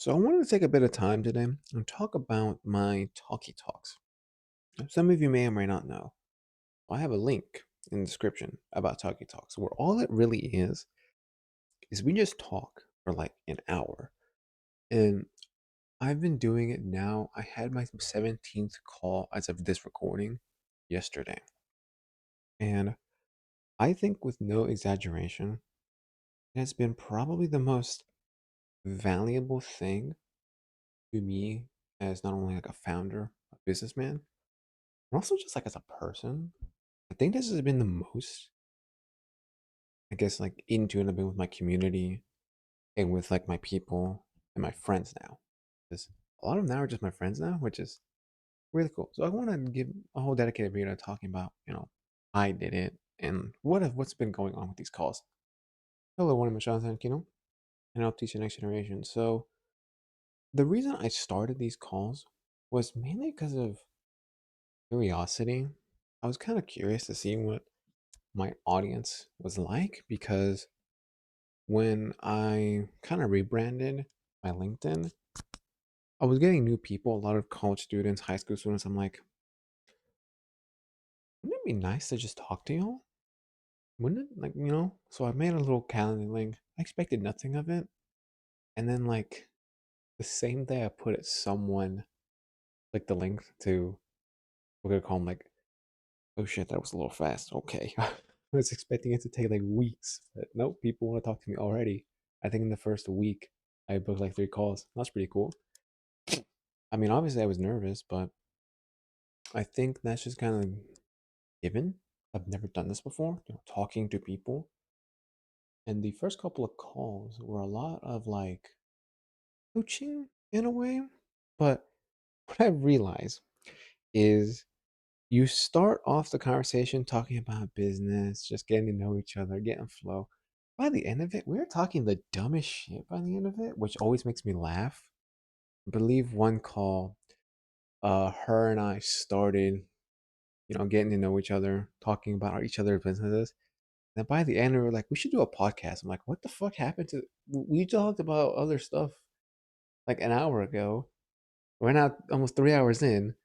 So I wanted to take a bit of time today and talk about my Talkie Talks. Some of you may or may not know. I have a link in the description about Talkie Talks where all it really is we just talk for like an hour. And I've been doing it now. I had my 17th call as of this recording yesterday. And I think with no exaggeration, it has been probably the most valuable thing to me as not only like a founder, a businessman, and also just like as a person. I think this has been the most, I guess, like in tune I've been with my community and with like my people and my friends now. Because a lot of them now are just my friends now, which is really cool. So I want to give a whole dedicated video talking about, I did it and what's been going on with these calls. Hello, one of Michelle Sankino, and I'll teach the next generation. So the reason I started these calls was mainly because of curiosity. I was kind of curious to see what my audience was like because when I kind of rebranded my LinkedIn, I was getting new people, a lot of college students, high school students. I'm like, wouldn't it be nice to just talk to y'all? Wouldn't it? Like, So I made a little calendar link. I expected nothing of it. And then, like, the same day I put it, someone like the link to, we're going to call them like, oh shit, that was a little fast. Okay. I was expecting it to take like weeks, but nope, people want to talk to me already. I think in the first week, I booked like 3 calls. That's pretty cool. I mean, obviously, I was nervous, but I think that's just kind of given. I've never done this before, talking to people. And the first couple of calls were a lot of like coaching in a way. But what I realized is you start off the conversation talking about business, just getting to know each other, getting flow. By the end of it, we were talking the dumbest shit by the end of it, which always makes me laugh. I believe one call, her and I started getting to know each other, talking about each other's businesses. And by the end, we were like, we should do a podcast. I'm like, what the fuck happened to? We talked about other stuff like an hour ago. We're now almost 3 hours in.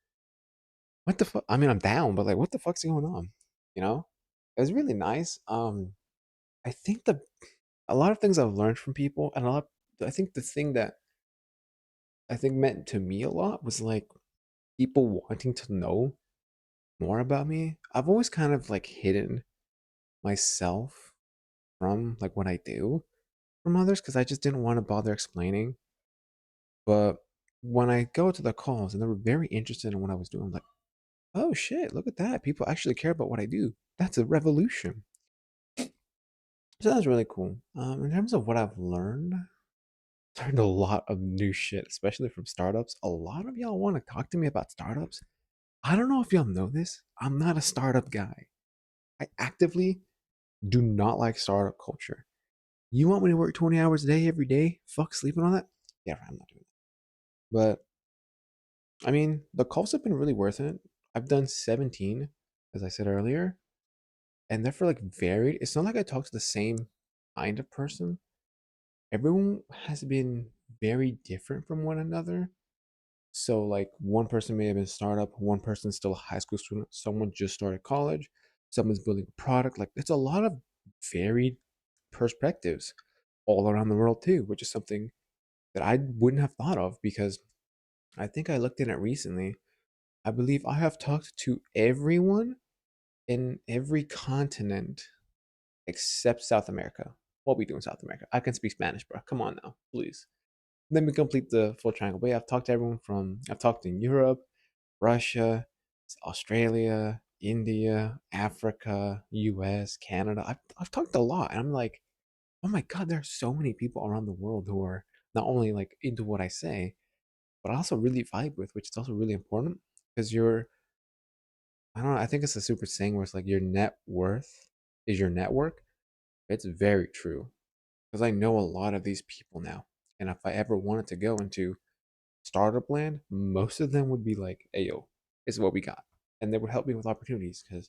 What the fuck? I mean, I'm down, but like, what the fuck's going on? You know, it was really nice. I think a lot of things I've learned from people, and a lot. I think the thing that I think meant to me a lot was like people wanting to know more about me. I've always kind of like hidden myself from like what I do from others because I just didn't want to bother explaining. But when I go to the calls and they were very interested in what I was doing, I'm like, oh shit, look at that. People actually care about what I do. That's a revolution. So that's really cool. In terms of what I've learned a lot of new shit, especially from startups. A lot of y'all want to talk to me about startups. I don't know if y'all know this. I'm not a startup guy. I actively do not like startup culture. You want me to work 20 hours a day every day? Fuck sleeping on that? Yeah, I'm not doing that. But I mean, the calls have been really worth it. I've done 17, as I said earlier, and they're for like varied. It's not like I talk to the same kind of person. Everyone has been very different from one another. So like one person may have been a startup, one person's still a high school student, someone just started college, someone's building a product. Like it's a lot of varied perspectives all around the world too, which is something that I wouldn't have thought of because I think I looked in it recently. I believe I have talked to everyone in every continent except South America. What we do in South America? I can speak Spanish, bro. Come on now, please. Let me complete the full triangle. But yeah, I've talked to everyone from I've talked in Europe, Russia, Australia, India, Africa, US, Canada. I've talked a lot. And I'm like, oh my God, there are so many people around the world who are not only like into what I say, but also really vibe with, which is also really important because I don't know, I think it's a super saying where it's like your net worth is your network. It's very true because I know a lot of these people now. And if I ever wanted to go into startup land, most of them would be like, hey, yo, this is what we got. And they would help me with opportunities because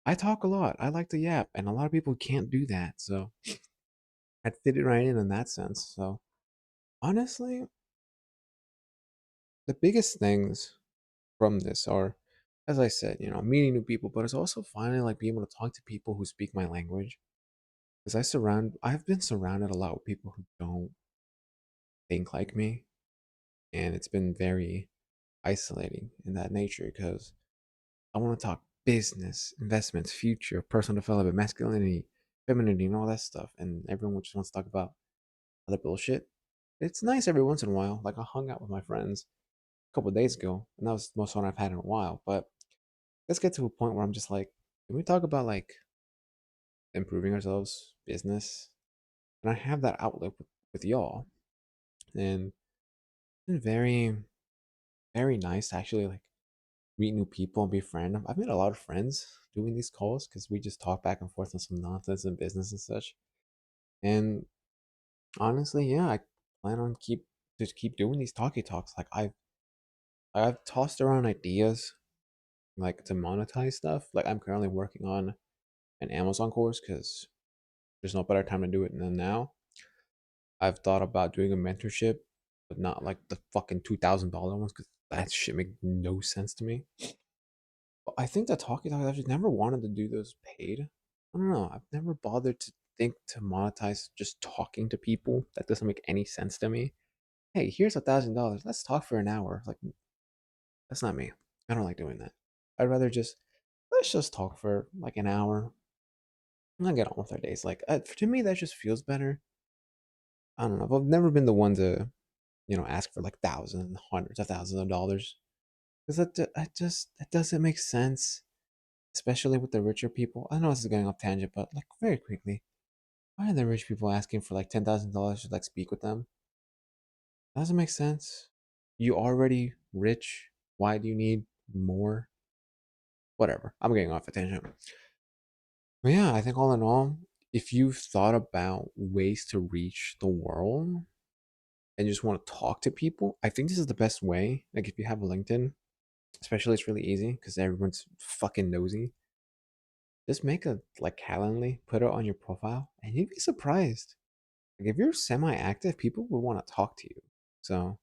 I talk a lot. I like to yap, and a lot of people can't do that. So I fit it right in that sense. So Honestly, the biggest things from this are, as I said, meeting new people, but it's also finally like being able to talk to people who speak my language. Because I've been surrounded a lot with people who don't think like me, and it's been very isolating in that nature because I want to talk business, investments, future, personal development, masculinity, femininity, and all that stuff, and everyone just wants to talk about other bullshit. It's nice every once in a while. Like I hung out with my friends a couple of days ago, and that was the most fun I've had in a while. But let's get to a point where I'm just like, can we talk about like improving ourselves, business? And I have that outlook with y'all, and it's been very, very nice to actually like meet new people and be friend. I've made a lot of friends doing these calls because we just talk back and forth on some nonsense and business and such. And honestly, yeah, I plan on keep doing these talkie talks. Like I've tossed around ideas like to monetize stuff. Like I'm currently working on an Amazon course because there's no better time to do it than now. I've thought about doing a mentorship, but not like the fucking $2,000 ones because that shit make no sense to me. But I think that talkie talk I've just never wanted to do those paid. I don't know. I've never bothered to think to monetize just talking to people. That doesn't make any sense to me. Hey, here's $1,000. Let's talk for an hour. Like that's not me. I don't like doing that. I'd rather just let's just talk for like an hour and get on with our days. Like to me, that just feels better. I don't know. I've never been the one to ask for like thousands, hundreds of thousands of dollars because that doesn't make sense, especially with the richer people. I know this is getting off tangent, but like very quickly, why are the rich people asking for like $10,000 to like speak with them? That doesn't make sense. You already rich. Why do you need more? Whatever. I'm getting off a tangent. But yeah, I think all in all, if you've thought about ways to reach the world and just want to talk to people, I think this is the best way. Like if you have a LinkedIn, especially it's really easy because everyone's fucking nosy. Just make a like Calendly, put it on your profile, and you'd be surprised. Like if you're semi-active, people would want to talk to you. So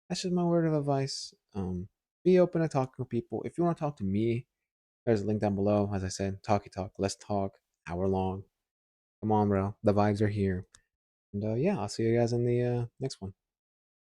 that's just my word of advice. Be open to talking to people. If you want to talk to me, there's a link down below. As I said, talkie talk. Let's talk. Hour long. Come on, bro. The vibes are here. And yeah, I'll see you guys in the next one.